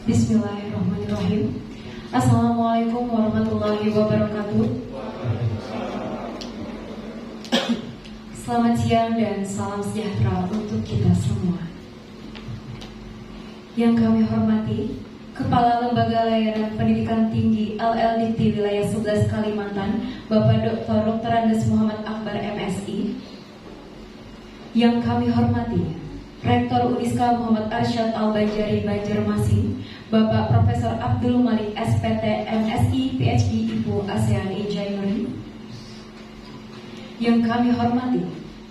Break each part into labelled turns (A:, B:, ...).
A: Bismillahirrahmanirrahim. Assalamualaikum warahmatullahi wabarakatuh. Selamat siang dan salam sejahtera untuk kita semua. Yang kami hormati Kepala Lembaga Layanan Pendidikan Tinggi LLDT Wilayah 11 Kalimantan, Bapak Dr. Andes Muhammad Akbar MSI. Yang kami hormati Rektor Uniska Muhammad Arsyad Al-Banjari Banjarmasin, Bapak Profesor Abdul Malik SPT MSI PhD Ibu ASEAN Engineering. Yang kami hormati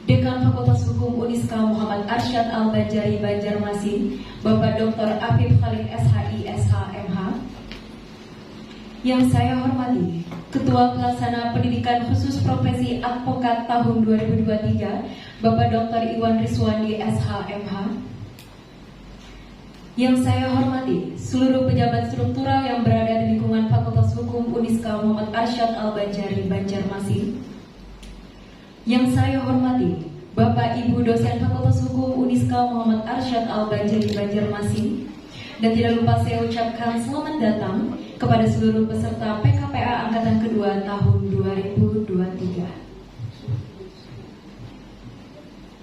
A: Dekan Fakultas Hukum Uniska Muhammad Arsyad Al-Banjari Banjarmasin, Bapak Dr. Afif Khalid SHI SHMH. Yang saya hormati Ketua Pelaksana Pendidikan Khusus Profesi Advokat tahun 2023, Bapak Dr. Iwan Riswandi SHMH. Yang saya hormati seluruh pejabat struktural yang berada di lingkungan Fakultas Hukum Uniska Muhammad Arsyad Al-Banjari Banjarmasin. Yang saya hormati Bapak Ibu dosen Fakultas Hukum Uniska Muhammad Arsyad Al-Banjari Banjarmasin. Dan tidak lupa saya ucapkan selamat datang kepada seluruh peserta PKPA Angkatan Kedua tahun 2023.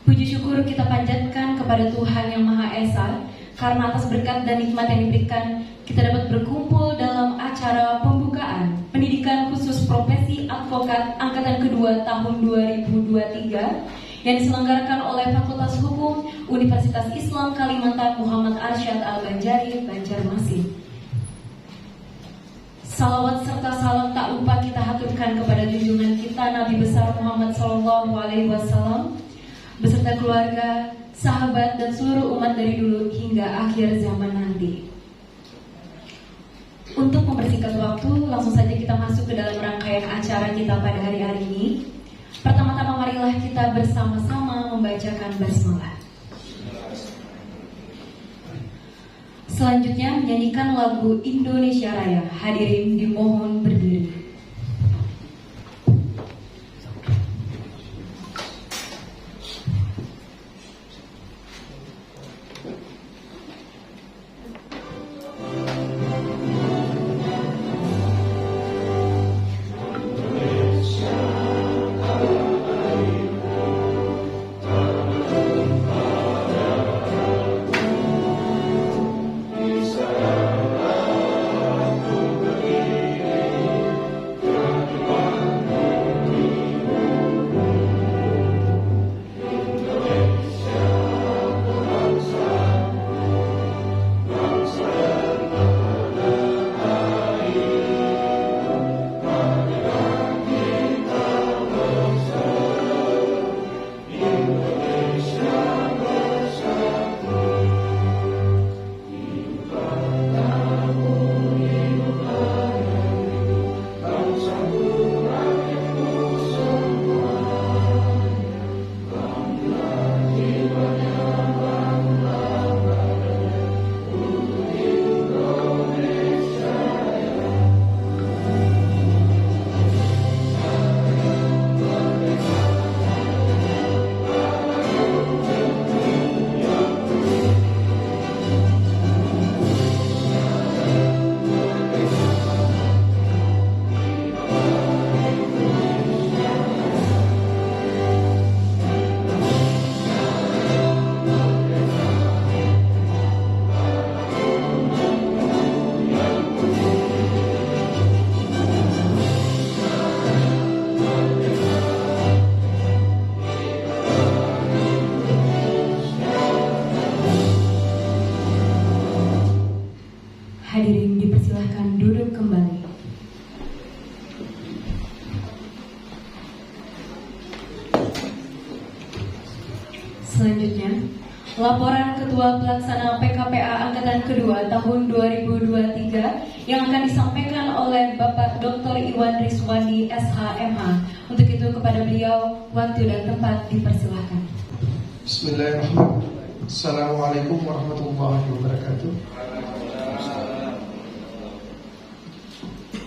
A: Puji syukur kita panjatkan kepada Tuhan Yang Maha Esa, karena atas berkat dan nikmat yang diberikan, kita dapat berkumpul dalam acara pembukaan Pendidikan Khusus Profesi Advokat Angkatan Kedua tahun 2023 yang diselenggarakan oleh Fakultas Hukum Universitas Islam Kalimantan Muhammad Arsyad Al-Banjari Banjarmasin. Salawat serta salam tak lupa kita haturkan kepada junjungan kita Nabi besar Muhammad SAW beserta keluarga, sahabat, dan seluruh umat dari dulu hingga akhir zaman nanti. Untuk mempersingkat waktu, langsung saja kita masuk ke dalam rangkaian acara kita pada hari ini. Pertama-tama marilah kita bersama-sama membacakan basmalah. Selanjutnya menyanyikan lagu Indonesia Raya. Hadirin dimohon berdiri. Hadirin dipersilahkan duduk kembali. Selanjutnya, laporan Ketua Pelaksana PKPA Angkatan Kedua tahun 2023 yang akan disampaikan oleh Bapak Dr. Iwan Riswandi SHMH. Untuk itu kepada beliau, waktu dan tempat dipersilahkan.
B: Bismillahirrahmanirrahim. Assalamualaikum warahmatullahi wabarakatuh.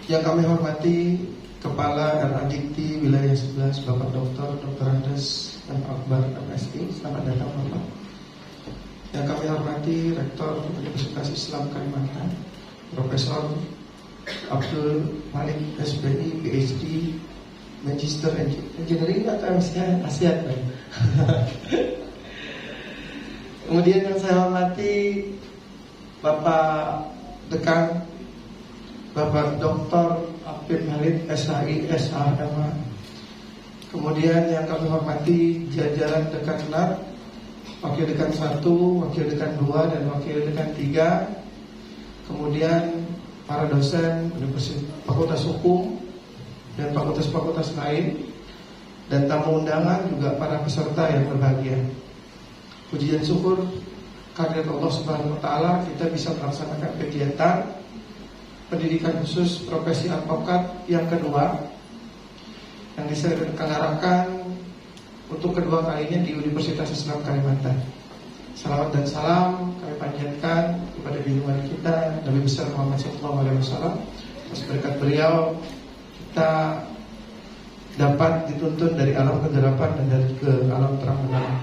B: Yang kami hormati Kepala LLDT Wilayah 11 Bapak Dr. Andes Akbar MSI. Selamat datang Bapak. Yang kami hormati Rektor Universitas Islam Kalimantan, Profesor Abdul Malik SPI, PhD, Magister Engineering atau Asiat. Kemudian yang saya hormati Bapak Dekan, Bapak Dr. Abdul Malik SHI, SHMA. Kemudian yang kami hormati jajaran Dekan NAR, Wakil Dekan 1, Wakil Dekan 2, dan Wakil Dekan 3. Kemudian para dosen Universitas Fakultas Hukum dan fakultas-fakultas lain, dan tamu undangan juga para peserta yang berbahagia. Puji dan syukur kehadirat Allah Subhanahu wa taala kita bisa melaksanakan kegiatan pendidikan khusus profesi advokat yang kedua yang diselenggarakan untuk kedua kalinya di Universitas Islam Kalimantan. Salawat dan salam kami panjatkan kepada junjungan kita Nabi besar Muhammad SAW. Atas berkat beliau kita dapat dituntun dari alam kegelapan dan dari ke alam terang benderang.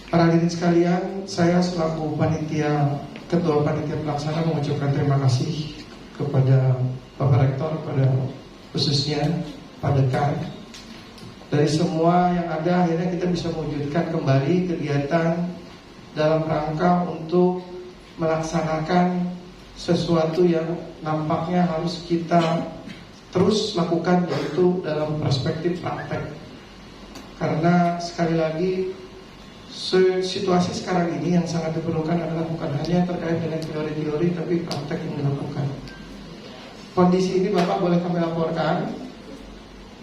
B: Para hadirin sekalian, saya selaku ketua panitia pelaksana mengucapkan terima kasih kepada Bapak Rektor, pada khususnya Pak Dekan. Dari semua yang ada, akhirnya kita bisa mewujudkan kembali kegiatan dalam rangka untuk melaksanakan sesuatu yang nampaknya harus kita terus lakukan, yaitu dalam perspektif praktek. Karena sekali lagi situasi sekarang ini yang sangat diperlukan adalah bukan hanya terkait dengan teori-teori, tapi praktek yang dilakukan. Kondisi ini Bapak boleh kami laporkan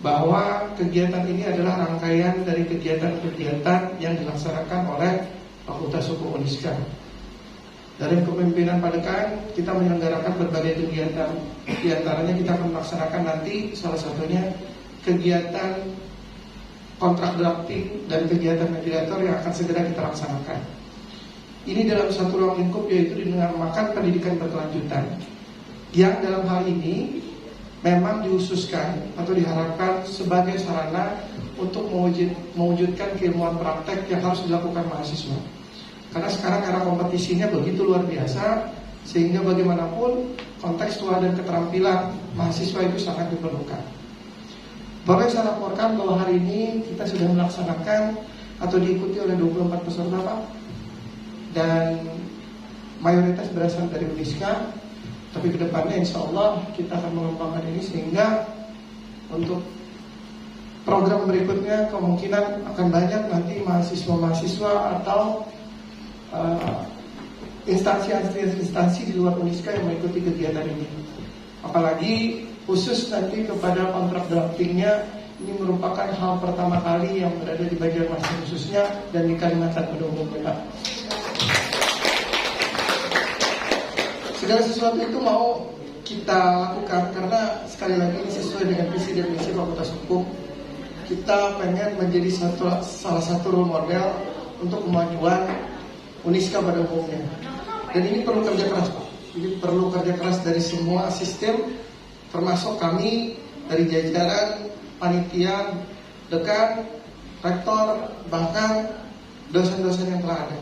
B: bahwa kegiatan ini adalah rangkaian dari kegiatan-kegiatan yang dilaksanakan oleh Fakultas Hukum Uniska. Dari kepemimpinan Pak Dekan, kita menyelenggarakan berbagai kegiatan. Di antaranya kita akan melaksanakan nanti salah satunya kegiatan kontrak drafting dan kegiatan mediator yang akan segera kita laksanakan. Ini dalam satu ruang lingkup, yaitu dinamakan pendidikan berkelanjutan, yang dalam hal ini memang dihususkan atau diharapkan sebagai sarana untuk mewujudkan keilmuan praktek yang harus dilakukan mahasiswa. Karena sekarang era kompetisinya begitu luar biasa, sehingga bagaimanapun kontekstual dan keterampilan mahasiswa itu sangat diperlukan. Boleh saya laporkan bahwa hari ini kita sudah melaksanakan atau diikuti oleh 24 peserta Pak, dan mayoritas berasal dari Uniska. Tapi kedepannya insya Allah kita akan mengembangkan ini sehingga untuk program berikutnya kemungkinan akan banyak nanti mahasiswa-mahasiswa atau instansi di luar Uniska yang mengikuti kegiatan ini. Apalagi khusus nanti kepada kontrak draftingnya, ini merupakan hal pertama kali yang berada di Banjarmasin khususnya dan di Kalimantan pada umumnya. Segala sesuatu itu mau kita lakukan karena sekali lagi ini sesuai dengan visi dan misi Fakultas Hukum. Kita pengen menjadi salah satu role model untuk kemajuan Uniska pada umumnya. Dan ini perlu kerja keras Pak. Ini perlu kerja keras dari semua sistem, termasuk kami dari jajaran panitia, dekan, rektor, bahkan dosen-dosen yang telah ada.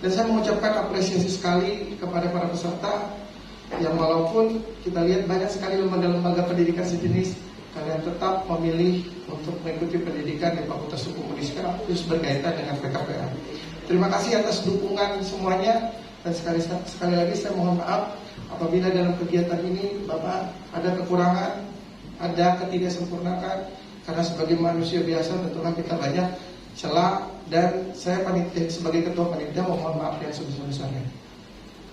B: Dan saya mengucapkan apresiasi sekali kepada para peserta yang walaupun kita lihat banyak sekali lembaga-lembaga pendidikan sejenis, kalian tetap memilih untuk mengikuti pendidikan di Fakultas Hukum Uniska terus berkaitan dengan PKPA. Terima kasih atas dukungan semuanya, dan sekali lagi saya mohon maaf apabila dalam kegiatan ini Bapak ada kekurangan, ada ketidaksempurnaan, karena sebagai manusia biasa tentunya kita banyak celah, dan saya panitia sebagai ketua panitia mohon maaf yang sebesar-besarnya.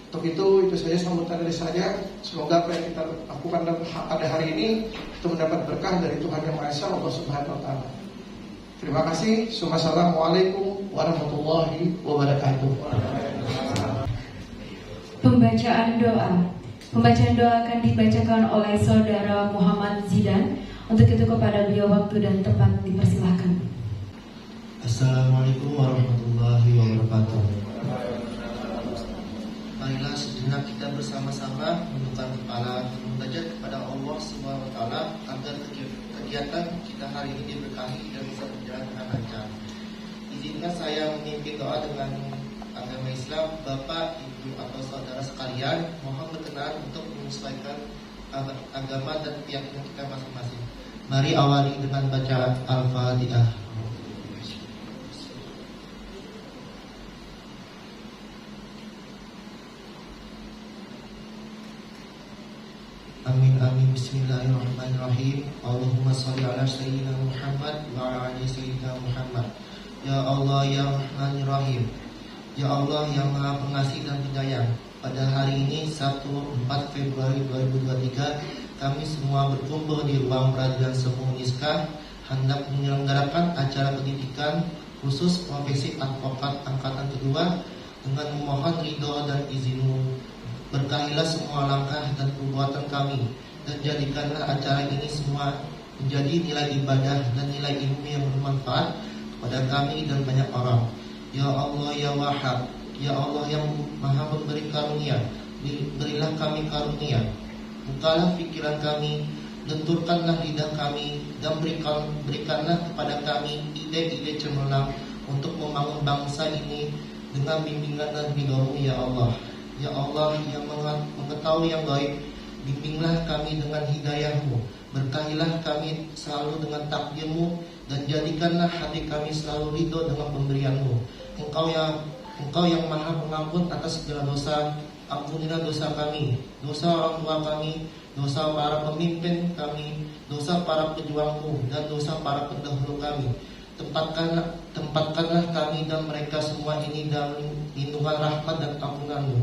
B: Untuk itu saja sambutan dari saya. Semoga apa yang kita lakukan pada hari ini itu mendapat berkah dari Tuhan Yang Maha Esa, Allah Subhanahu wa taala. Terima kasih. Wassalamualaikum warahmatullahi wabarakatuh.
A: Pembacaan doa akan dibacakan oleh Saudara Muhammad Zidan. Untuk itu kepada beliau waktu dan tempat dipersilahkan.
C: Assalamualaikum warahmatullahi wabarakatuh. Marilah sejenak kita bersama-sama menundukkan kepala dan munajat kepada Allah Subhanahu wa taala agar kegiatan kita hari ini diberkahi dan bisa berjalan dengan lancar. Izinkan saya memimpin doa dengan agama Islam. Bapak, Ibu, atau saudara sekalian, mohon berkenan untuk menyesuaikan agama dan keyakinan kita masing-masing. Mari awali dengan baca Al-Fatihah. Amin amin. Bismillahirrahmanirrahim. Allahumma sholli ala sayyidina Muhammad wa ala ali sayyidina Muhammad. Ya Allah ya Rahmanir Rahim. Ya Allah yang Maha Pengasih dan Penyayang. Pada hari ini Sabtu 4 Februari 2023, kami semua berkumpul di ruang peradilan Semu Uniska hendak menyelenggarakan acara pendidikan khusus profesi advokat angkatan kedua dengan memohon ridho dan izin-Mu. Berkahilah semua langkah dan perbuatan kami, dan jadikanlah acara ini semua menjadi nilai ibadah dan nilai ilmu yang bermanfaat kepada kami dan banyak orang. Ya Allah ya Wahhab, ya Allah yang Maha Pemberi karunia, berilah kami karunia. Bukalah pikiran kami, lenturkanlah lidah kami, dan berikanlah kepada kami ide-ide cemerlang untuk membangun bangsa ini dengan bimbingan dan ridho-Mu ya Allah. Ya Allah yang mengetahui yang baik, bimbinglah kami dengan hidayah-Mu. Berkahilah kami selalu dengan takdir-Mu, dan jadikanlah hati kami selalu ridho dengan pemberian-Mu. Engkau yang Maha Pengampun atas segala dosa. Ampunilah dosa kami, dosa orang tua kami, dosa para pemimpin kami, dosa para pejuang-Mu, dan dosa para pendahulu kami. Tempatkanlah kami dan mereka semua ini dalam lindungan rahmat dan ampunan-Mu.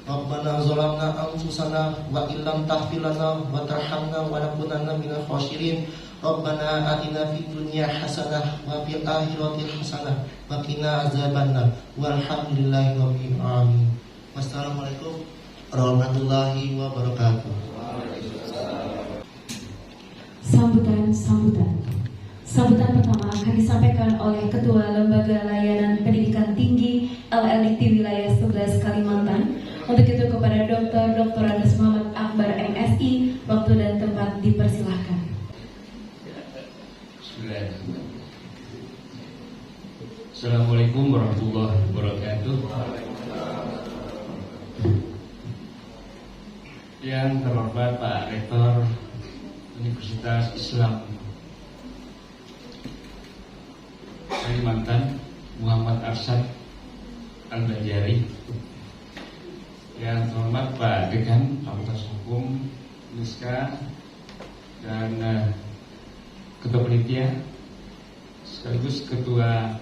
C: Rabbana zalamna anfusana wa illam taghfir lana wa tarhamna wa lanakunanna minal khasirin. Rabbana atina fid dunya hasanah wa fil akhirati hasanah wa qina azabannar. Walhamdulillahi rabbil alamin. Wassalamualaikum warahmatullahi wabarakatuh.
A: Sambutan pertama akan disampaikan oleh Ketua Lembaga Layanan Pendidikan Tinggi LLDT Wilayah 11 Kalimantan. Untuk itu kepada Dr. Andes Muhammad Akbar MSI, waktu dan tempat dipersilahkan.
D: Assalamualaikum warahmatullahi wabarakatuh. Yang terhormat Pak Rektor Universitas Islam Kalimantan Muhammad Arsyad Al-Banjari, yang terhormat Pak Dekan Fakultas Hukum Uniska dan Ketua Panitia sekaligus Ketua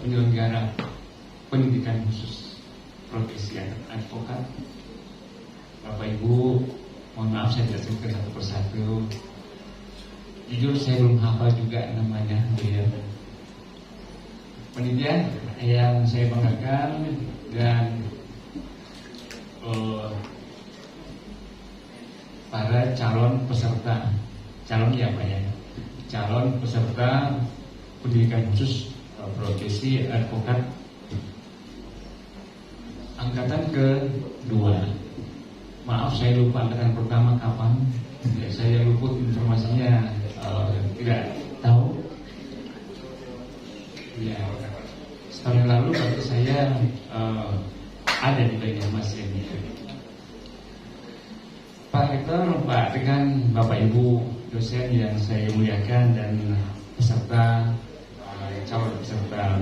D: Penyelenggara Pendidikan Khusus Profesi Advokat, Bapak Ibu, mohon maaf saya tidak sebutkan satu persatu. Jujur saya belum hafal juga namanya. Panitia yang saya banggakan dan para calon peserta pendidikan khusus profesi advokat angkatan kedua. Maaf saya lupa angkatan pertama kapan, saya luput informasinya, tidak tahu. Ya, setahun lalu waktu saya ada di Banyumas ini. Pak Rektor, Pak Dekan, Bapak Ibu dosen yang saya muliakan, dan peserta calon peserta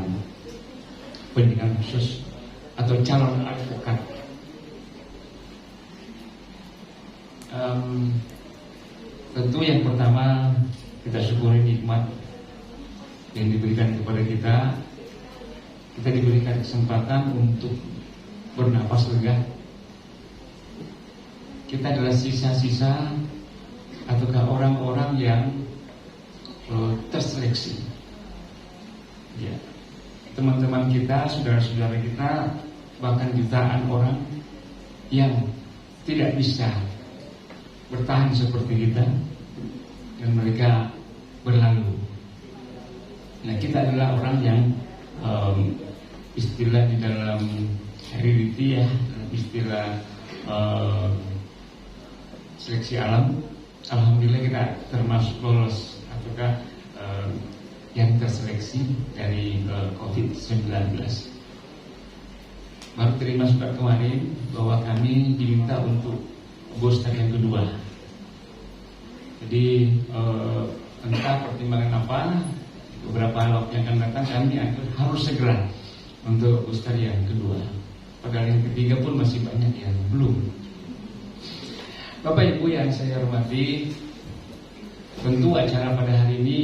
D: pendidikan khusus atau calon advokat. Tentu yang pertama kita syukuri nikmat yang diberikan kepada kita. Kita diberikan kesempatan untuk bernapas lega. Kita adalah sisa-sisa ataukah orang-orang yang terseleksi. Ya, teman-teman kita, saudara-saudara kita, bahkan jutaan orang yang tidak bisa bertahan seperti kita, dan mereka berlalu. Nah, kita adalah orang yang istilah di dalam heredity ya, istilah seleksi alam. Alhamdulillah kita termasuk lolos ataukah yang terseleksi dari COVID-19. Baru terima surat kemarin bahwa kami diminta untuk booster yang kedua. Jadi entah pertimbangan apa, beberapa waktu yang akan datang kami harus segera untuk booster yang kedua. Padahal yang ketiga pun masih banyak yang belum. Bapak Ibu yang saya hormati, tentu acara pada hari ini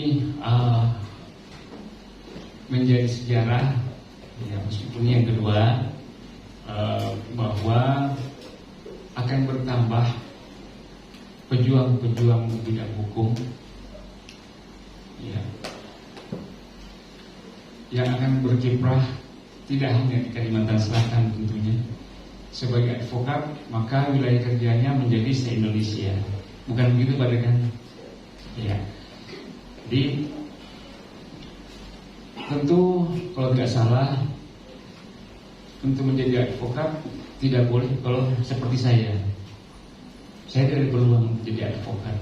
D: menjadi sejarah, ya, meskipun yang kedua, bahwa akan bertambah pejuang-pejuang bidang hukum, ya, yang akan berkiprah tidak hanya di Kalimantan Selatan tentunya. Sebagai advokat, maka wilayah kerjanya menjadi se-Indonesia. Bukan begitu Pak Dekan? Ya. Jadi tentu kalau tidak salah, untuk menjadi advokat tidak boleh kalau seperti saya. Saya tidak berpeluang menjadi advokat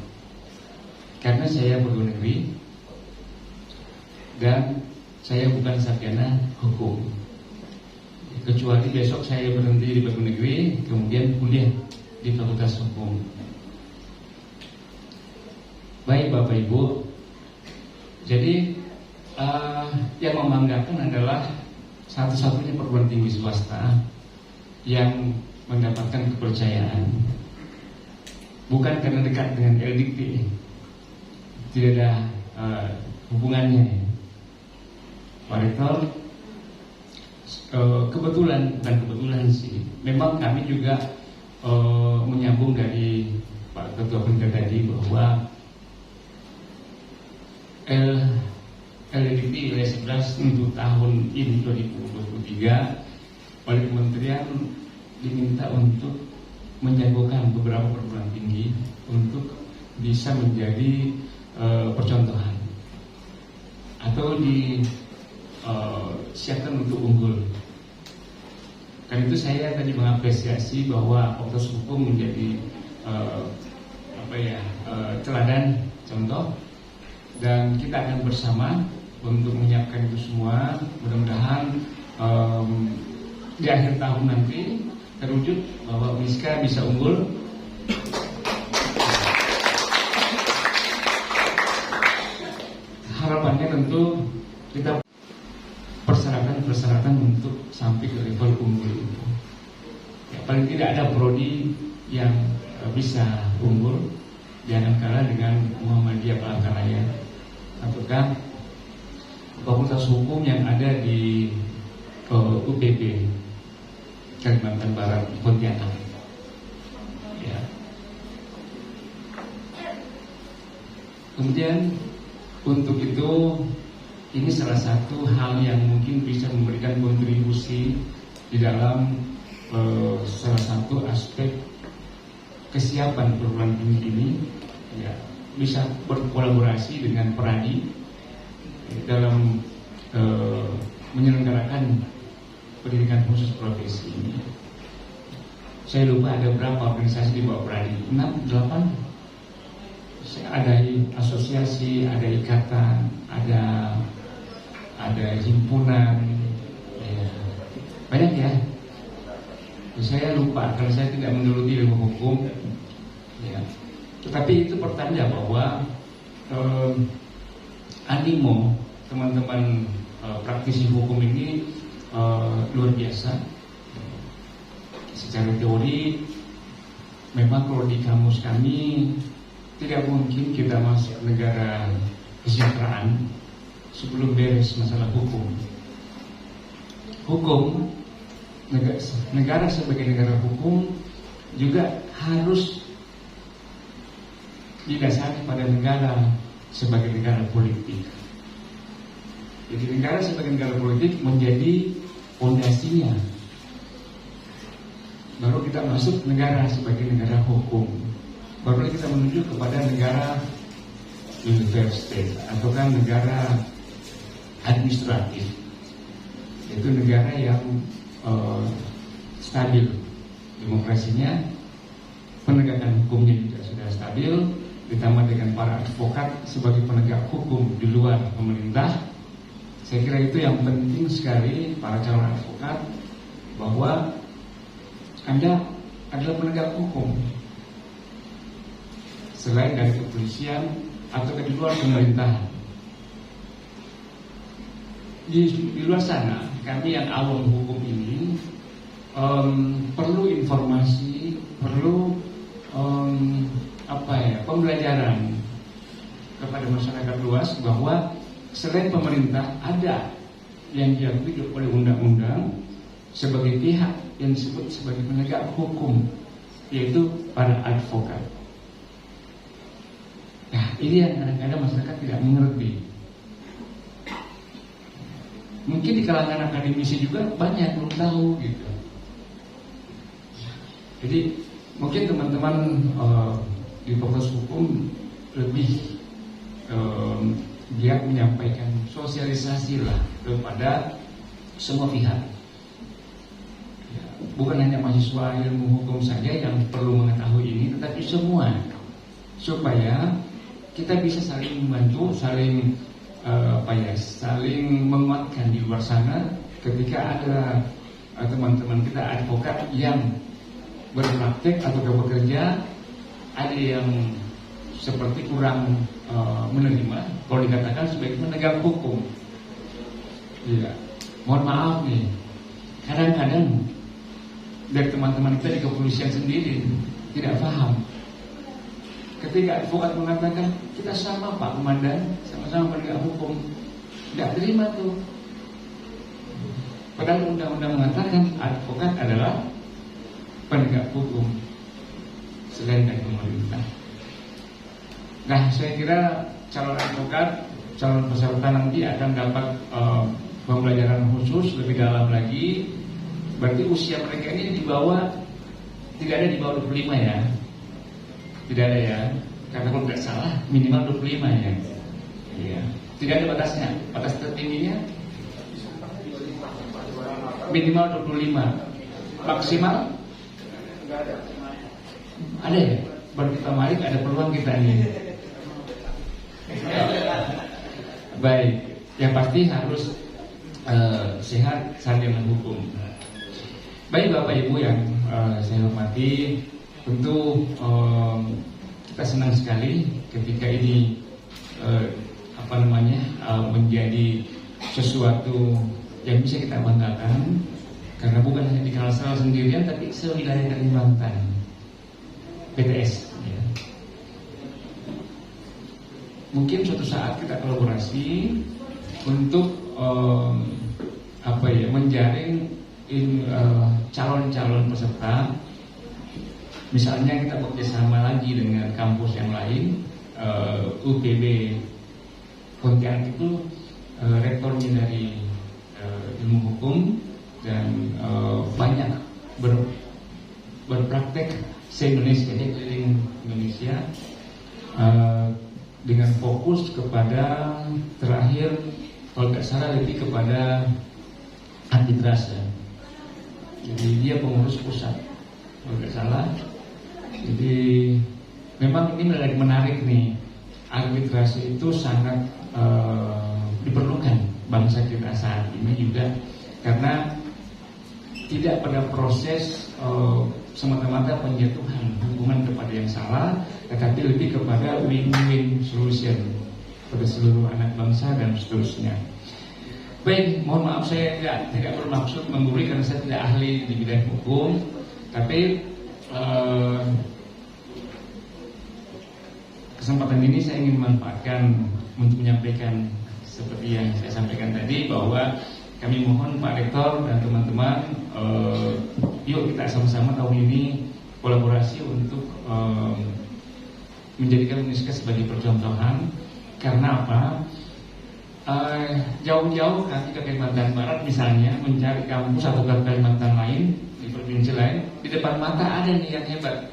D: karena saya pegawai negeri dan saya bukan sarjana hukum. Kecuali besok saya berhenti di pegawai negeri, kemudian kuliah di Fakultas Hukum. Baik Bapak Ibu, jadi yang membanggakan adalah satu-satunya perguruan tinggi swasta yang mendapatkan kepercayaan. Bukan karena dekat dengan LDIC, tidak ada hubungannya. Pak Rektor, bukan kebetulan sih, memang kami juga menyambung dari Pak Ketua Pemda tadi bahwa LDIC wilayah 11 untuk tahun ini 2023 oleh Kementerian diminta untuk menjagokan beberapa perguruan tinggi untuk bisa menjadi percontohan atau disiapkan untuk unggul. Karena itu saya tadi mengapresiasi bahwa Fakultas Hukum menjadi teladan contoh, dan kita akan bersama untuk menyiapkan itu semua. Mudah-mudahan di akhir tahun nanti terwujud bahwa Uniska bisa unggul. Harapannya tentu kita persyaratan untuk sampai ke level unggul itu. Ya, paling tidak ada prodi yang bisa unggul, jangan kalah dengan Muhammadiyah Palangkaraya ataukah Fakultas Hukum yang ada di UPB Kalimantan Barat Pontianak. Ya. Kemudian untuk itu, ini salah satu hal yang mungkin bisa memberikan kontribusi di dalam salah satu aspek kesiapan perguruan tinggi ini, ya, bisa berkolaborasi dengan Peradi dalam menyelenggarakan pendidikan khusus profesi ini. Saya lupa ada berapa organisasi di bawah Peradi, 6, 8. Ada asosiasi, ada ikatan, ada himpunan, ya, banyak ya. Saya lupa kalau saya tidak menuruti ilmu hukum, ya. Tetapi itu pertanda bahwa animo teman-teman praktisi hukum ini luar biasa. Secara teori, memang kalau di kamus kami tidak mungkin kita masuk negara kesejahteraan sebelum beres masalah hukum. Hukum, negara sebagai negara hukum juga harus didasari pada negara sebagai negara politik. Jadi negara sebagai negara politik menjadi fondasinya. Baru kita masuk negara sebagai negara hukum. Baru kita menuju kepada negara universal atau kan negara administratif. Itu negara yang stabil demokrasinya, penegakan hukumnya juga sudah stabil, ditambah dengan para advokat sebagai penegak hukum di luar pemerintah. Saya kira itu yang penting sekali para calon advokat, bahwa Anda adalah penegak hukum selain dari kepolisian atau di luar pemerintahan. Di luar sana, kami yang awam hukum ini perlu informasi, perlu pembelajaran kepada masyarakat luas bahwa selain pemerintah ada yang diakui oleh undang-undang sebagai pihak yang disebut sebagai penegak hukum, yaitu para advokat. Nah, ini yang kadang-kadang masyarakat tidak mengerti. Mungkin di kalangan akademisi juga banyak belum tahu gitu. Jadi mungkin teman-teman di Fakultas Hukum lebih giat menyampaikan sosialisasi lah kepada semua pihak. Ya, bukan hanya mahasiswa ilmu hukum saja yang perlu mengetahui ini, tetapi semua, supaya kita bisa saling membantu, saling saling menguatkan di luar sana ketika ada teman-teman kita advokat yang berpraktek atau bekerja, ada yang seperti kurang menerima kalau dikatakan sebagai penegak hukum. Ya, mohon maaf nih, kadang-kadang dari teman-teman kita di kepolisian sendiri tidak paham. Ketika advokat mengatakan kita sama Pak Komandan, sama-sama penegak hukum, tidak terima tuh. Padahal undang-undang mengatakan advokat adalah penegak hukum selain dari pemerintah. Nah, saya kira calon advokat, calon peserta nanti akan dapat pembelajaran khusus lebih dalam lagi. Berarti usia mereka ini tidak ada di bawah 25 ya. Tidak ada ya, karena kalau tidak salah minimal 25 ya. Iya. Tidak ada batasnya, batas tertingginya minimal 25. Maksimal? Ada ya? Berarti Pak Malik ada peluang kita nih. Baik, yang pasti harus sehat sarjana hukum. Baik Bapak Ibu yang saya hormati, tentu kita senang sekali ketika ini menjadi sesuatu yang bisa kita banggakan, karena bukan hanya dikenal secara sendirian, tapi sewilayah Kalimantan, PTS. Ya. Mungkin suatu saat kita kolaborasi untuk menjaring calon-calon peserta. Misalnya kita bekerjasama lagi dengan kampus yang lain. UPB Pontianak itu rektornya dari ilmu hukum dan banyak berpraktek se-Indonesia, jadi keliling Indonesia dengan fokus kepada terakhir kalau tidak salah lebih kepada arbitrase. Jadi dia pengurus pusat kalau tidak salah. Jadi memang ini menarik nih, arbitrase itu sangat diperlukan bangsa kita saat ini juga, karena tidak pada proses semata-mata penjatuhan hukuman kepada yang salah, tetapi lebih kepada win-win solution pada seluruh anak bangsa dan seterusnya. Baik, mohon maaf saya tidak bermaksud menggurui karena saya tidak ahli di bidang hukum, tapi kesempatan ini saya ingin manfaatkan untuk menyampaikan seperti yang saya sampaikan tadi, bahwa kami mohon Pak Rektor dan teman-teman, yuk kita sama-sama tahun ini kolaborasi untuk menjadikan Uniska sebagai percontohan. Karena apa? Jauh-jauh kami ke Kalimantan Barat misalnya mencari kampus atau ke Kalimantan lain, di provinsi lain, di depan mata ada nih yang hebat.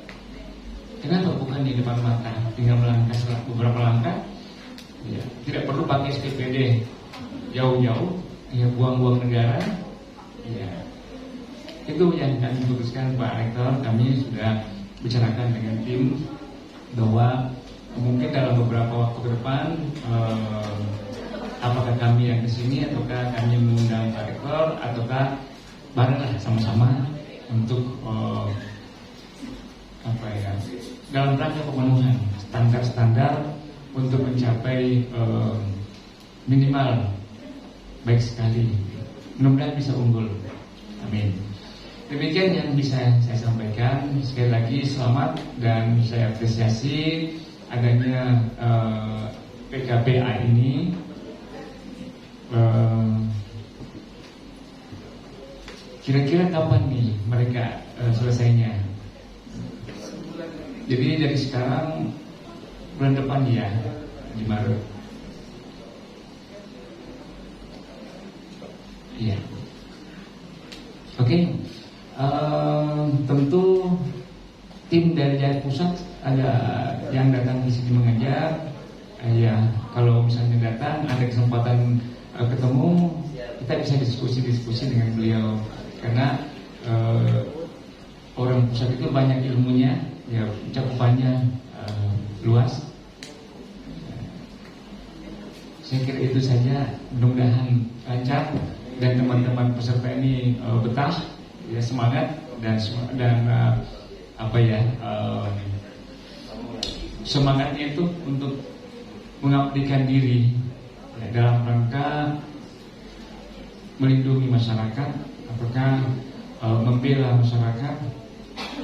D: Kenapa bukan di depan mata? Tinggal melangkah beberapa langkah, ya, tidak perlu pakai SPPD jauh-jauh, ya, buang-buang negara. Ya, itu yang kami putuskan Pak Rektor. Kami sudah bicarakan dengan tim bahwa mungkin dalam beberapa waktu ke depan apakah kami yang kesini ataukah kami mengundang Pak Rektor ataukah barenglah sama-sama untuk dalam rangka pemenuhan standar-standar untuk mencapai minimal baik sekali, mudah-mudahan bisa unggul, amin. Demikian yang bisa saya sampaikan. Sekali lagi selamat dan saya apresiasi adanya PKPA ini. Kira-kira kapan nih mereka selesainya? Jadi dari sekarang bulan depan ya, di Maret. Iya. Oke. Tentu tim dari Jaya Pusat ada yang datang di sini mengajar. Ya, kalau misalnya datang ada kesempatan ketemu, kita bisa diskusi dengan beliau karena orang pusat itu banyak ilmunya, ya cakupannya luas. Saya kira itu saja, mudah-mudahan lancar dan teman-teman peserta ini betah, ya semangat dan semangatnya itu untuk mengabdikan diri ya, dalam rangka melindungi masyarakat, apakah membela masyarakat,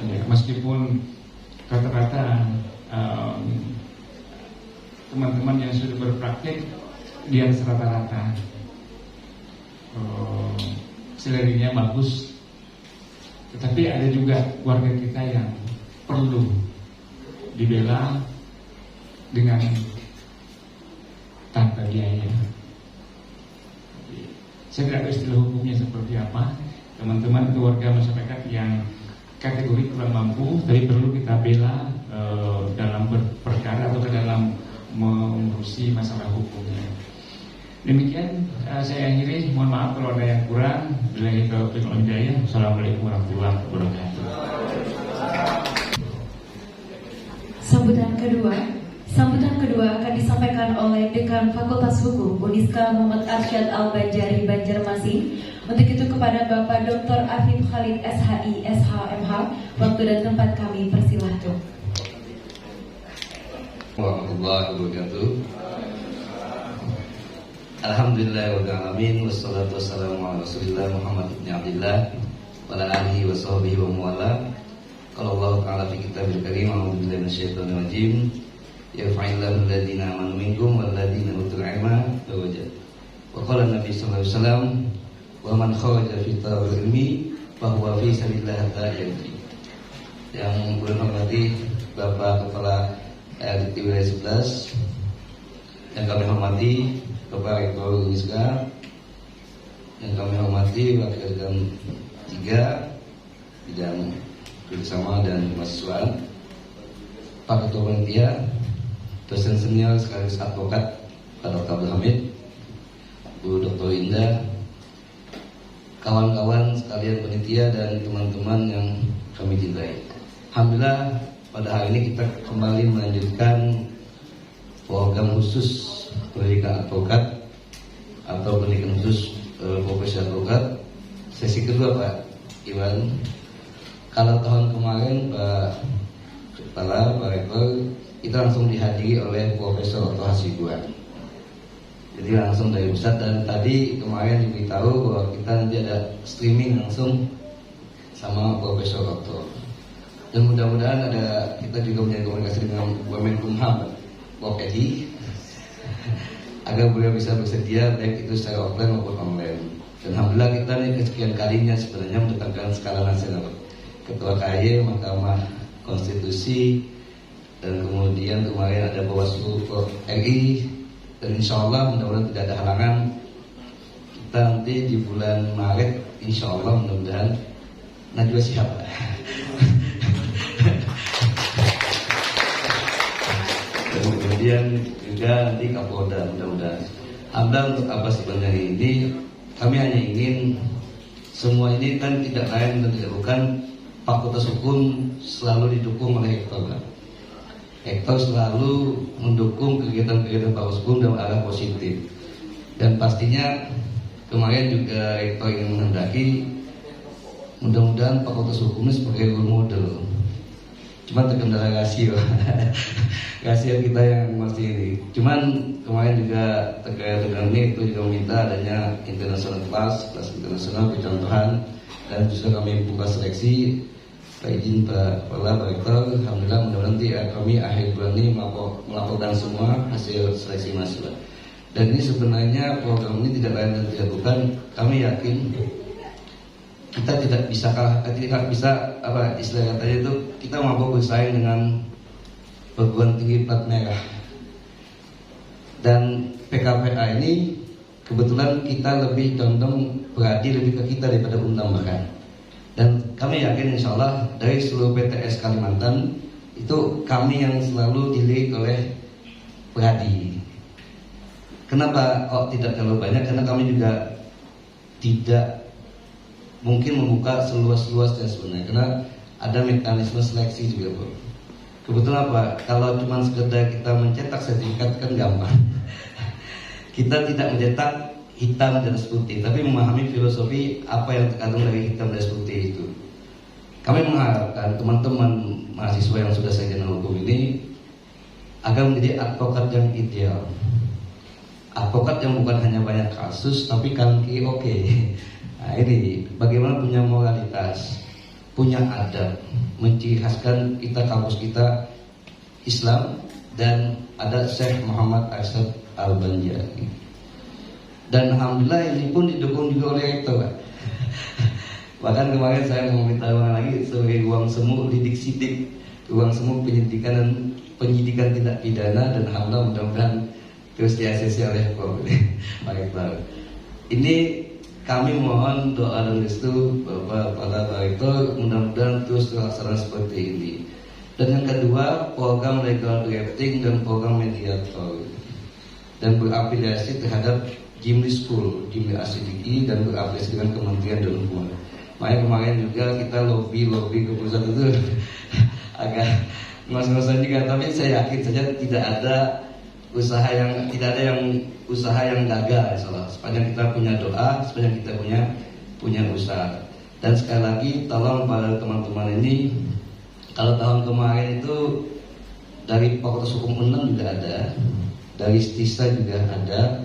D: ya, meskipun rata-rata teman-teman yang sudah berpraktik di atas rata-rata selerinya bagus, tetapi ada juga warga kita yang perlu dibela dengan tanpa biaya. Saya tidak tahu istilah hukumnya seperti apa. Teman-teman itu warga masyarakat yang kategori kurang mampu, tapi perlu kita bela dalam berperkara atau dalam mengurusi masalah hukumnya. Demikian saya akhiri. Mohon maaf kalau ada yang kurang. Billahi taufiq wal hidayah. Assalamualaikum warahmatullahi wabarakatuh.
A: Sambutan kedua akan disampaikan oleh Dekan Fakultas Hukum Uniska Muhammad Arsyad Al-Banjari Banjarmasin. Untuk itu kepada Bapak Dr. Afif Khalid SHI SHMH, waktu dan tempat kami persilahkan.
E: Warahmatullahi wabarakatuh. Alhamdulillahirrahmanirrahim. Wassalatu wassalamu ala rasulillah Muhammad ibn Abdillah wa ala alihi wa sahbihi wa muwala. Qala Allah ta'ala fi kitabil karim, a'udzu billahi minasyaitonir rajim. Yarfa'illahu alladhina amanu minkum wal ladzina utul ilma darajat. Wa qala Nabi sallallahu alaihi wasallam, wa man kharaja fi talabil ilmi fa huwa fi sabilillah la yadri. Yang berhormati Bapak Kepala LT Wilayah 11, yang kami hormati Bapak Rektor Uniska, yang kami hormati Wakil Dekan 3 bidang kerjasama dan mahasiswa, Pak Ketua Panitia, dosen senior sekaligus advokat Pak Dr. Abdul Hamid, Bu Dr. Indah, kawan-kawan sekalian panitia dan teman-teman yang kami cintai. Alhamdulillah pada hari ini kita kembali melanjutkan program khusus pendidikan advokat atau pendidikan khusus profesi advokat sesi kedua, Pak Iwan. Kalau tahun kemarin Pak Kepala, Pak Rektor, kita langsung dihadiri oleh Profesor Otto Hasibuan. Jadi langsung dari pusat, dan tadi kemarin diberitahu bahwa kita nanti ada streaming langsung sama Profesor Otto. Dan mudah-mudahan kita juga punya komunikasi dengan Wamenkumham, Prof. Edi, agar beliau bisa bersedia baik itu secara offline maupun online. Dan alhamdulillah kita ini kesekian kalinya sebenarnya mendatangkan skala nasional Ketua KY, Mahkamah Konstitusi, dan kemudian kemarin ada Bawaslu RI, dan insya Allah mudah-mudahan tidak ada halangan kita nanti di bulan Maret, insya Allah mudah-mudahan Najwa Shihab. Dan kemudian juga nanti Kapolda, mudah-mudahan. Alhamdulillah. Untuk apa sebenarnya ini? Kami hanya ingin semua ini kan tidak lain dan tidak bukan Fakultas Hukum selalu didukung oleh Rektor. Rektor selalu mendukung kegiatan-kegiatan Fakultas Hukum dalam arah positif. Dan pastinya kemarin juga Rektor ingin menghendaki mudah-mudahan Fakultas Hukum ini sebagai role model. Cuma terkendala rasio rasio kita yang masih ini. Cuman kemarin juga terkait dengan ini itu juga meminta adanya international kelas internasional percontohan, dan juga kami buka seleksi. Pak izin Pak Rektor, alhamdulillah mudah-mudahan nanti kami akhir bulan ini melaporkan semua hasil seleksi mahasiswa. Dan ini sebenarnya program ini tidak lain dan tidak bukan, kami yakin kita tidak bisa istilah katanya itu kita mampu bersaing dengan perguruan tinggi plat merah. Dan PKPA ini kebetulan kita lebih condong berarti lebih ke kita daripada Untam bahkan. Dan kami yakin insya Allah dari seluruh PTS Kalimantan itu kami yang selalu dilirik oleh Peradi. Kenapa kok tidak terlalu banyak? Karena kami juga tidak mungkin membuka seluas-luasnya sebenarnya, karena ada mekanisme seleksi juga, Bro. Kebetulan apa? Kalau cuma sekedar kita mencetak sertifikat kan gampang. Kita tidak mencetak hitam dan putih, tapi memahami filosofi apa yang terkandung dari hitam dan putih itu. Kami mengharapkan teman-teman mahasiswa yang sudah sarjana hukum ini agar menjadi advokat yang ideal. Advokat yang bukan hanya banyak kasus, tapi kanki oke. Nah ini bagaimana punya moralitas, punya adab, menciri khaskan kita kampus kita Islam, dan ada Syekh Muhammad Arsyad Al-Banjari. Dan alhamdulillah ini pun didukung juga oleh rektor. Bahkan kemarin saya mau minta uang lagi sebagai uang semu lidik sidik, uang semu penyidikan tidak pidana, dan alhamdulillah mudah-mudahan terus di-ACC oleh Pak Rektor. Ini kami mohon doa dan restu Bapak Pak Rektor, mudah-mudahan terus terlaksana seperti ini. Dan yang kedua, program legal drafting dan program mediator, dan berafiliasi terhadap Jimli School, Jimli Asidiki, dan berafiliasi dengan Kementerian dan Hukum. Makanya kemarin juga kita lobby ke pusat itu agak ngos-ngosan juga, tapi saya yakin saja tidak ada usaha yang gagal, insyaallah. Sepanjang kita punya doa, sepanjang kita punya usaha. Dan sekali lagi tolong pada teman-teman ini, kalau tahun kemarin itu dari Fakultas Hukum Unam juga ada, dari Stisa juga ada.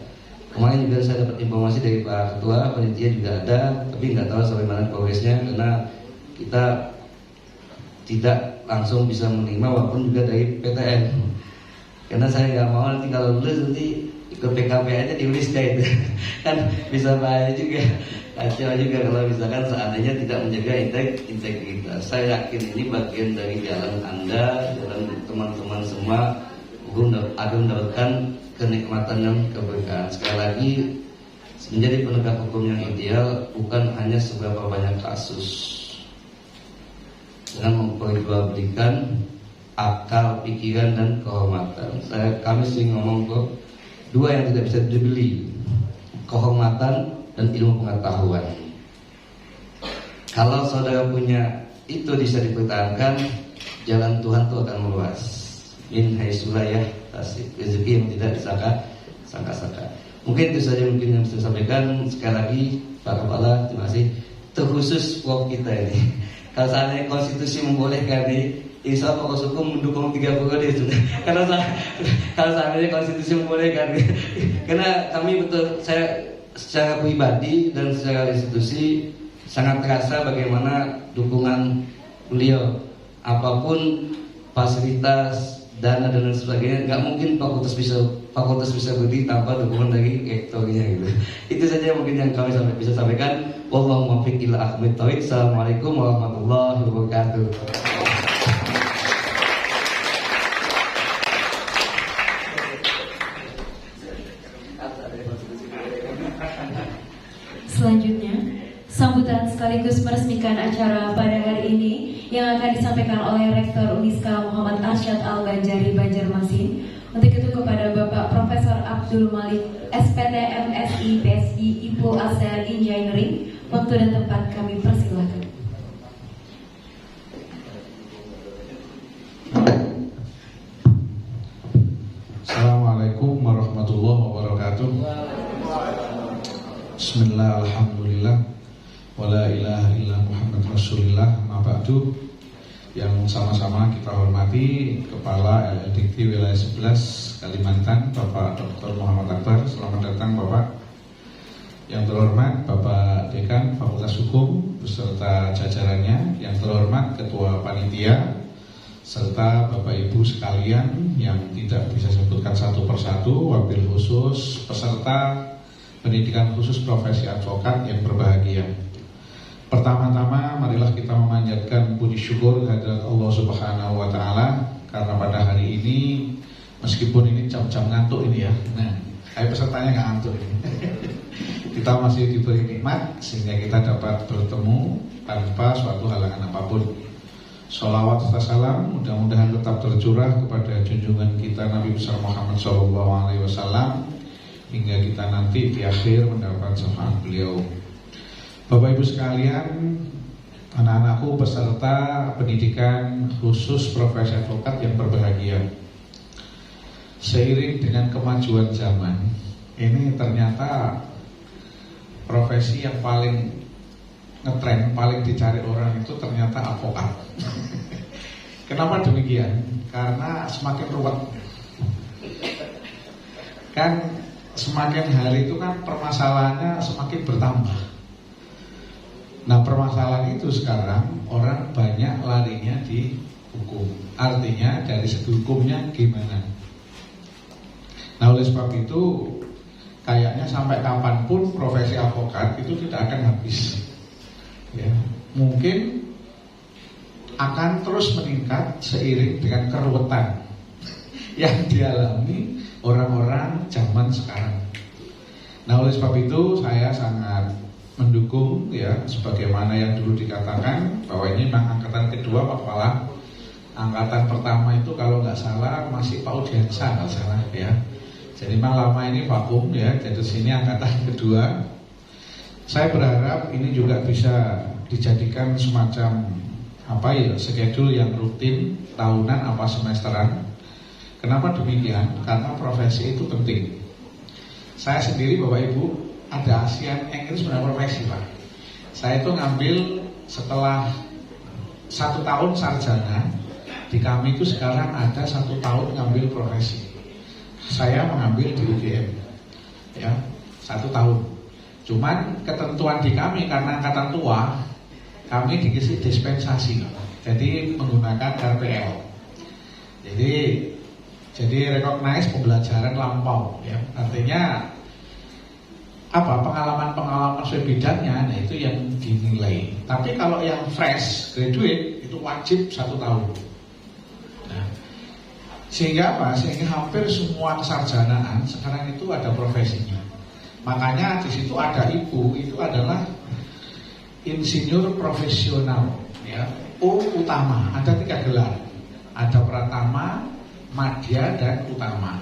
E: Kemarin juga saya dapat informasi dari Pak Ketua Panitia juga ada, tapi nggak tahu sampai mana progresnya karena kita tidak langsung bisa menerima, walaupun juga dari PTN. Karena saya nggak mau nanti kalau lulus nanti ikut PKP aja diulis kayak itu kan bisa bahaya juga, kacau juga kalau misalkan seandainya tidak menjaga integritas. Saya yakin ini bagian dari jalan Anda, jalan teman-teman semua agar mendapatkan kenikmatan dan keberkahan. Sekali lagi, menjadi penegak hukum yang ideal bukan hanya seberapa banyak kasus, dengan memperjualbelikan akal, pikiran, dan kehormatan. Kami sering ngomong kok, dua yang tidak bisa dibeli, kehormatan dan ilmu pengetahuan. Kalau saudara punya itu bisa dipertahankan, jalan Tuhan itu akan meluas. Min haitsulayah tasib, rezeki yang tidak disangka-sangka. Mungkin itu saja mungkin yang bisa saya sampaikan. Sekali lagi Pak Kepala, terima kasih. Terkhusus Prof kita ini. Kalau seandainya konstitusi membolehkan ini, insya Allah Fakultas Hukum mendukung 3 periode sudah. Karena kalau seandainya konstitusi membolehkan, karena kami betul, saya secara pribadi dan secara institusi sangat terasa bagaimana dukungan beliau. Apapun fasilitas, dana dan lain sebagainya, nggak mungkin fakultas bisa berdiri tanpa dukungan dari rektornya gitu. Itu saja mungkin yang kami bisa sampaikan. Wallahu muwaffiq ila aqwamit thoriq. Assalamualaikum warahmatullahi wabarakatuh.
A: Selanjutnya, sambutan sekaligus meresmikan acara pada hari ini yang akan disampaikan oleh Rektor Uniska Muhammad Arsyad Al-Banjari Banjarmasin. Untuk itu kepada Bapak Profesor Abdul Malik, SPT MSI PSI IPO ASEAN Engineering, waktu dan tempat kami persilahkan.
F: Assalamualaikum warahmatullahi wabarakatuh. Bismillah, alhamdulillah, wala ilaha illa Muhammad Rasulillah, ma ba'du. Yang sama-sama kita hormati Kepala LLDT Wilayah 11 Kalimantan, Bapak Dr. Muhammad Akbar. Selamat datang Bapak. Yang terhormat Bapak Dekan Fakultas Hukum beserta jajarannya. Yang terhormat Ketua Panitia serta Bapak Ibu sekalian yang tidak bisa sebutkan satu persatu, wabil khusus peserta pendidikan khusus profesi advokat yang berbahagia. Pertama-tama marilah kita memanjatkan puji syukur kehadirat Allah Subhanahu wa taala karena pada hari ini meskipun ini jam-jam ngantuk ini ya. Nah, pesertanya nggak ngantuk ini. Kita masih diberi nikmat sehingga kita dapat bertemu tanpa suatu halangan apapun. Sholawat serta salam mudah-mudahan tetap tercurah kepada junjungan kita Nabi besar Muhammad SAW hingga kita nanti di akhir mendapat syafaat beliau. Bapak Ibu sekalian, anak-anakku peserta pendidikan khusus profesi advokat yang berbahagia. Seiring dengan kemajuan zaman, ini ternyata profesi yang paling ngetren, paling dicari orang itu ternyata advokat. Kenapa demikian? Karena semakin ruwet. Kan semakin hari itu kan permasalahannya semakin bertambah. Nah, permasalahan itu sekarang orang banyak larinya di hukum. Artinya dari segi hukumnya gimana? Nah, oleh sebab itu kayaknya sampai kapanpun profesi advokat itu tidak akan habis. Ya, mungkin akan terus meningkat seiring dengan keruwetan yang dialami orang-orang zaman sekarang. Nah, oleh sebab itu saya sangat mendukung ya sebagaimana yang dulu dikatakan bahwa ini memang angkatan kedua apalah angkatan pertama itu kalau nggak salah masih Pak Udiansa nggak salah ya. Jadi memang lama ini vakum ya. Jadi sini angkatan kedua. Saya berharap ini juga bisa dijadikan semacam apa ya schedule yang rutin tahunan apa semesteran. Kenapa demikian? Karena profesi itu penting. Saya sendiri Bapak Ibu ada ASEAN English benar profesi Pak. Saya itu ngambil setelah 1 tahun sarjana. Di kami itu sekarang ada 1 tahun ngambil profesi. Saya mengambil di UGM ya 1 tahun. Cuman ketentuan di kami karena angkatan tua, kami dikasih dispensasi. Jadi menggunakan RPL. Jadi recognize pembelajaran lampau ya. Artinya apa pengalaman sesuai bidangnya, nah itu yang dinilai. Tapi kalau yang fresh graduate itu wajib 1 tahun. Nah, sehingga apa? Sehingga hampir semua kesarjanaan sekarang itu ada profesinya. Makanya di situ ada ibu itu adalah insinyur profesional, ya. Utama ada 3 gelar, ada pratama, madya dan utama.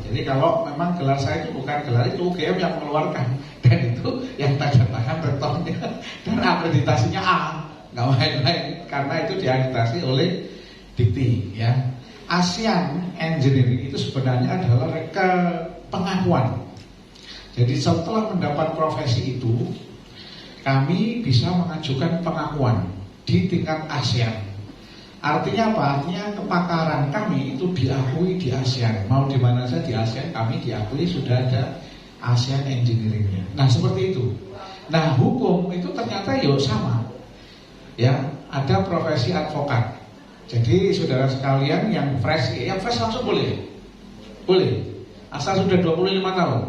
F: Jadi kalau memang gelar saya itu bukan gelar itu UGM yang mengeluarkan dan itu yang tanda tangan rektornya dan akreditasinya A, nggak main-main karena itu diakreditasi oleh Dikti ya. ASEAN Engineering itu sebenarnya adalah pengakuan. Jadi setelah mendapat profesi itu kami bisa mengajukan pengakuan di tingkat ASEAN. Artinya apa? Artinya kepakaran kami itu diakui di ASEAN. Mau di mana saja di ASEAN kami diakui sudah ada ASEAN Engineering-nya. Nah seperti itu. Nah hukum itu ternyata ya sama. Ya ada profesi advokat. Jadi saudara sekalian yang fresh langsung boleh. Boleh. Asal sudah 25 tahun.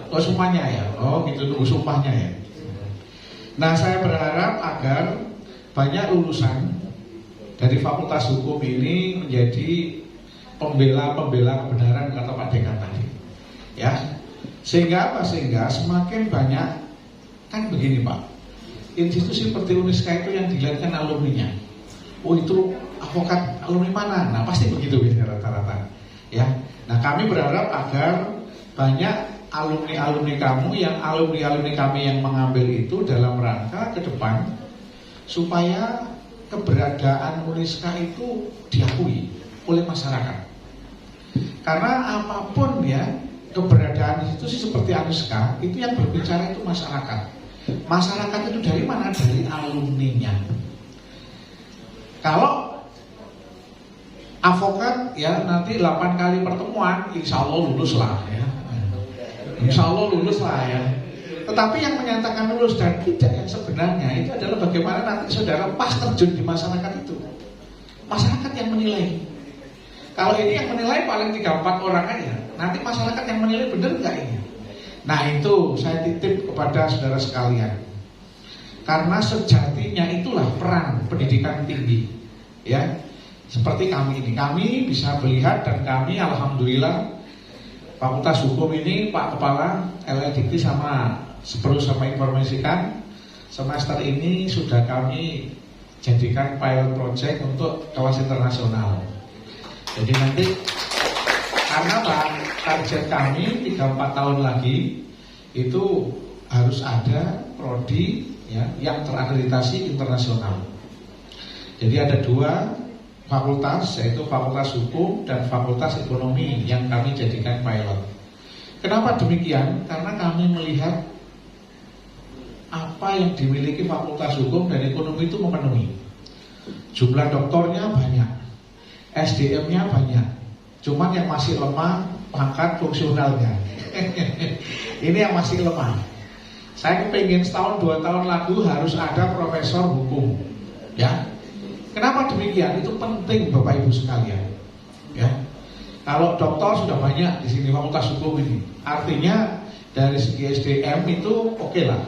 F: Oh sumpahnya ya. Oh gitu tunggu sumpahnya ya. Nah saya berharap agar banyak lulusan dari Fakultas Hukum ini menjadi pembela kebenaran kata Pak Dekan tadi, ya. Sehingga apa? Sehingga semakin banyak kan begini Pak. Institusi seperti Uniska itu yang dilihatkan alumninya. Oh itu advokat alumni mana? Nah pasti begitu biasanya rata-rata, ya. Nah kami berharap agar banyak alumni kami yang mengambil itu dalam rangka ke depan supaya keberadaan Uniska itu diakui oleh masyarakat. Karena apapun ya keberadaan itu sih seperti Anuska, itu yang berbicara itu masyarakat. Masyarakat itu dari mana? Dari alumninya. Kalau avokat ya nanti 8 kali pertemuan, insya Allah lulus lah ya. Insya Allah lulus lah ya. Tetapi yang menyatakan lulus dan tidak yang sebenarnya itu adalah bagaimana nanti saudara pas terjun di masyarakat itu. Masyarakat yang menilai. Kalau ini yang menilai paling 3-4 orang aja. Nanti masyarakat yang menilai benar nggak ini? Nah itu saya titip kepada saudara sekalian. Karena sejatinya itulah peran pendidikan tinggi. Ya, seperti kami ini. Kami bisa melihat dan kami alhamdulillah Fakultas Hukum ini Pak Kepala LLDikti perlu sama informasikan semester ini sudah kami jadikan pilot project untuk kelas internasional. Jadi nanti karena Pak, target kami 3-4 tahun lagi itu harus ada prodi ya, yang terakreditasi internasional. Jadi ada 2 fakultas, yaitu Fakultas Hukum dan Fakultas Ekonomi yang kami jadikan pilot. Kenapa demikian? Karena kami melihat apa yang dimiliki Fakultas Hukum dan Ekonomi itu memenuhi. Jumlah doktornya banyak, SDM-nya banyak, cuman yang masih lemah pangkat fungsionalnya. Ini yang masih lemah. Saya kepengen setahun 2 tahun lagi harus ada profesor hukum, ya. Kenapa demikian? Itu penting Bapak Ibu sekalian, ya. Kalau doktor sudah banyak di sini Fakultas Hukum ini, artinya dari segi SDM itu oke lah.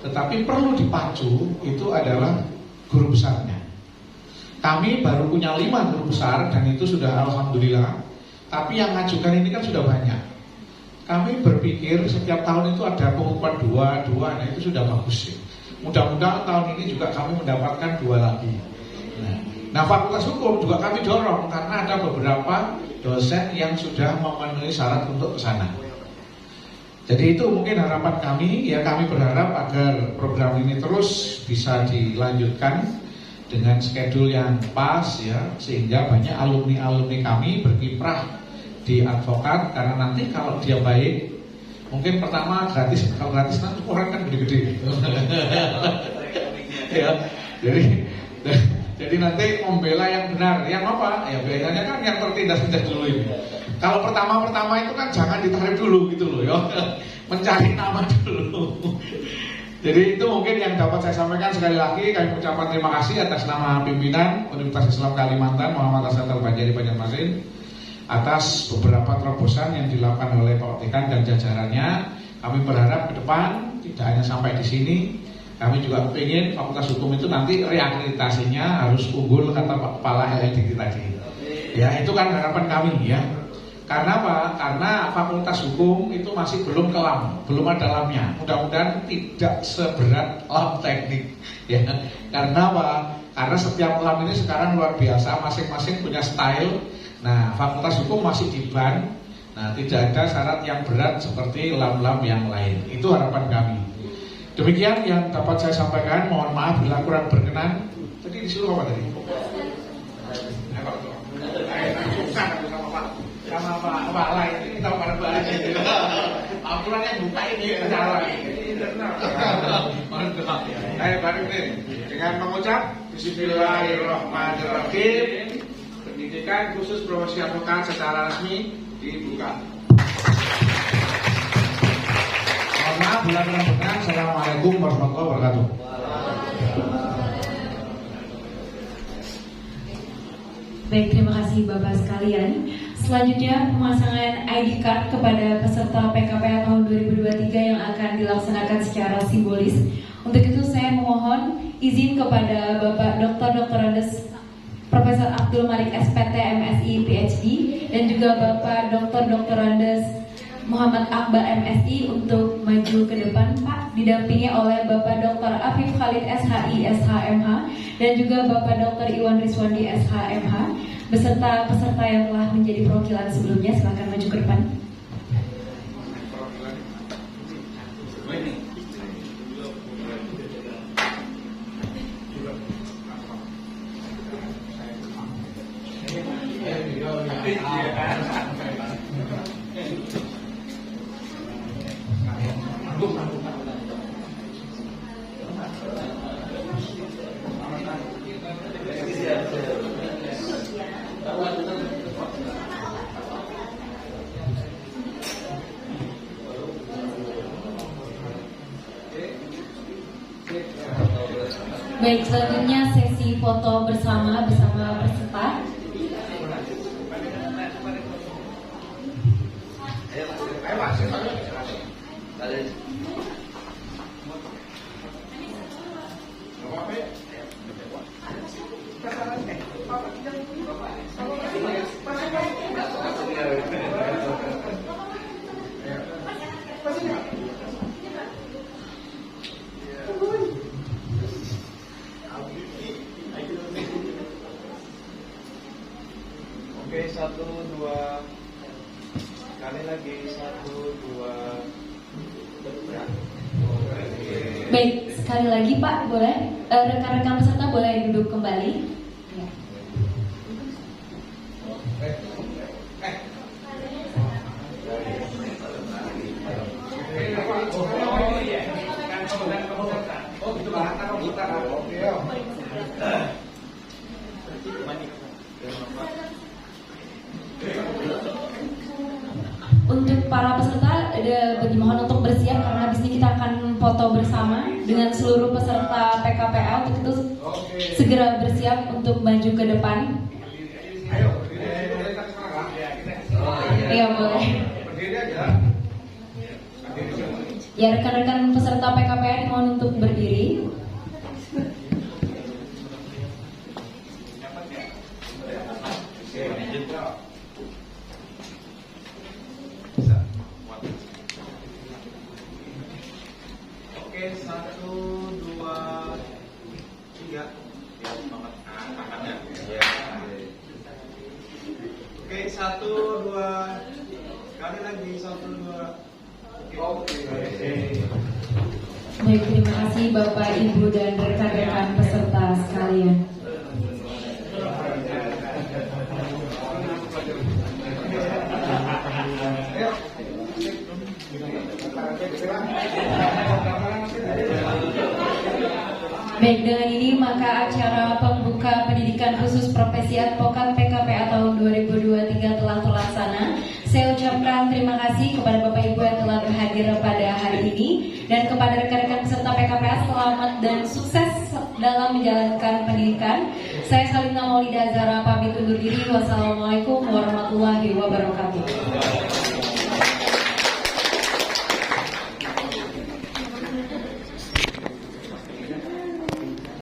F: Tetapi perlu dipacu itu adalah guru besarnya. Kami baru punya 5 guru besar dan itu sudah alhamdulillah. Tapi yang ngajukan ini kan sudah banyak. Kami berpikir setiap tahun itu ada pengumuman 2, nah itu sudah bagus ya. Mudah-mudahan tahun ini juga kami mendapatkan 2 lagi. Nah, Fakultas Hukum juga kami dorong karena ada beberapa dosen yang sudah memenuhi syarat untuk ke sana. Jadi itu mungkin harapan kami, ya kami berharap agar program ini terus bisa dilanjutkan dengan schedule yang pas ya, sehingga banyak alumni-alumni kami berkiprah di advokat. Karena nanti kalau dia baik, mungkin pertama gratis, kalau gratis nanti orang kan gede-gede. Ya, jadi nanti membela yang benar, yang apa? Ya biasanya kan yang tertindas-tindas dulu ini. Kalau pertama-pertama itu kan jangan ditarik dulu gitu loh ya. Mencari nama dulu. Jadi itu mungkin yang dapat saya sampaikan. Sekali lagi kami ucapkan terima kasih atas nama pimpinan Universitas Islam Kalimantan Muhammad Hasan Al-Banjari Banjarmasin atas beberapa terobosan yang dilakukan oleh Pak Dekan dan jajarannya. Kami berharap ke depan tidak hanya sampai di sini. Kami juga ingin Fakultas Hukum itu nanti reakreditasinya harus unggul kata Pak Kepala LLDikti tadi. Ya itu kan harapan kami ya. Karena apa? Karena Fakultas Hukum itu masih belum kelam, belum ada lamnya. Mudah-mudahan tidak seberat lam teknik. Ya. Karena apa? Karena setiap lam ini sekarang luar biasa, masing-masing punya style. Nah, Fakultas Hukum masih diban. Nah, tidak ada syarat yang berat seperti lam-lam yang lain. Itu harapan kami. Demikian yang dapat saya sampaikan. Mohon maaf bila kurang berkenan. Tadi disuruh apa tadi? Sama Pak lain ini tahu pada balik ini. Ampulan yang buka ini salah. Ayo baru ini dengan mengucap Bismillahirrahmanirrahim. Pendidikan khusus profesi advokat secara resmi dibuka. Mohon maaf bila kurang berkenan. Assalamualaikum warahmatullahi wabarakatuh.
A: Baik, terima kasih Bapak sekalian. Selanjutnya pemasangan ID card kepada peserta PKPA tahun 2023 yang akan dilaksanakan secara simbolis. Untuk itu saya memohon izin kepada Bapak Dr. Andes Profesor Abdul Malik SPT MSI PhD dan juga Bapak Dr. Andes Muhammad Akbar MSI untuk maju ke depan Pak, didampingi oleh Bapak Dr. Afif Khalid SHI SHMH dan juga Bapak Dr. Iwan Rizwandi SHMH beserta peserta yang telah menjadi perwakilan sebelumnya. Silakan maju ke depan. Baik, selanjutnya sesi foto bersama peserta.
G: Oke, 1, 2. Sekali lagi, 1, 2.
A: Baik, sekali lagi Pak, boleh rekan-rekan peserta boleh duduk kembali. Ya. Untuk para peserta dimohon untuk bersiap karena habis ini kita akan foto bersama dengan seluruh peserta PKPA. Untuk itu segera bersiap untuk maju ke depan. Iya boleh. Ya rekan-rekan peserta PKPA dimohon untuk berdiri.
G: Oke, 1, 2, 3. Ya, semangat tangannya. Ya. Oke, 1, 2. Sekali lagi, 1, 2. Oke.
A: Baik, terima kasih Bapak, Ibu, dan rekan-rekan peserta sekalian. Baik, dengan ini maka acara pembuka pendidikan khusus profesi advokat PKPA tahun 2023 telah terlaksana. Saya ucapkan terima kasih kepada Bapak Ibu yang telah berhadir pada hari ini, dan kepada rekan-rekan peserta PKPA selamat dan sukses dalam menjalankan pendidikan. Saya Salina Maulida Zara pamit undur diri. Wassalamualaikum warahmatullahi wabarakatuh.